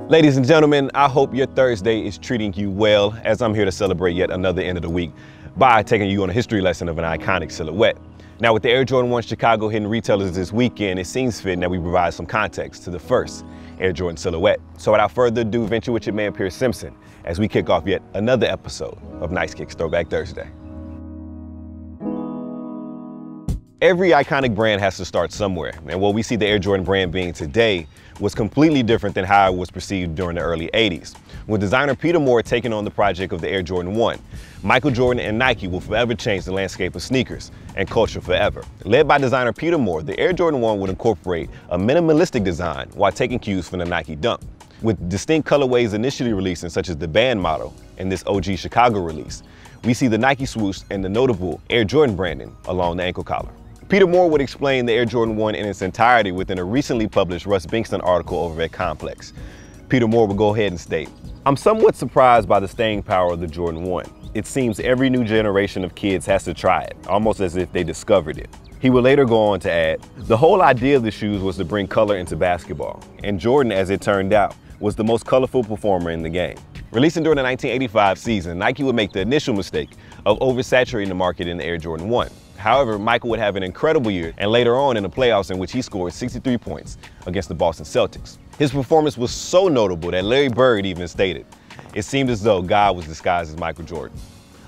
Ladies and gentlemen, I hope your Thursday is treating you well, as I'm here to celebrate yet another end of the week by taking you on a history lesson of an iconic silhouette. Now, with the Air Jordan 1 Chicago hitting retailers this weekend, it seems fitting that we provide some context to the first Air Jordan silhouette. So without further ado, venture with your man Pierce Simpson as we kick off yet another episode of Nice Kicks Throwback Thursday. Every iconic brand has to start somewhere, and what we see the Air Jordan brand being today was completely different than how it was perceived during the early 80s. With designer Peter Moore taking on the project of the Air Jordan 1, Michael Jordan and Nike will forever change the landscape of sneakers and culture forever. Led by designer Peter Moore, the Air Jordan 1 would incorporate a minimalistic design while taking cues from the Nike Dunk, with distinct colorways initially releasing, such as the band model in this OG Chicago release. We see the Nike swoosh and the notable Air Jordan branding along the ankle collar. Peter Moore would explain the Air Jordan 1 in its entirety within a recently published Russ Bingston article over at Complex. Peter Moore would go ahead and state, "I'm somewhat surprised by the staying power of the Jordan 1. It seems every new generation of kids has to try it, almost as if they discovered it." He would later go on to add, "The whole idea of the shoes was to bring color into basketball, and Jordan, as it turned out, was the most colorful performer in the game." Releasing during the 1985 season, Nike would make the initial mistake of oversaturating the market in the Air Jordan 1. However, Michael would have an incredible year, and later on in the playoffs in which he scored 63 points against the Boston Celtics. His performance was so notable that Larry Bird even stated, "It seemed as though God was disguised as Michael Jordan."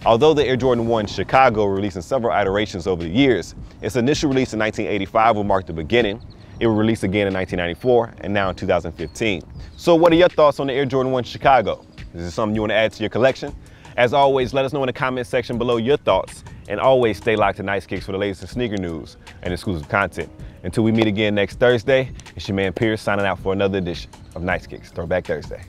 Although the Air Jordan 1 Chicago released in several iterations over the years, its initial release in 1985 will mark the beginning. It will release again in 1994 and now in 2015. So what are your thoughts on the Air Jordan 1 Chicago? Is this something you want to add to your collection? As always, let us know in the comment section below your thoughts, and always stay locked to Nice Kicks for the latest in sneaker news and exclusive content. Until we meet again next Thursday, it's your man Pierce signing out for another edition of Nice Kicks Throwback Thursday.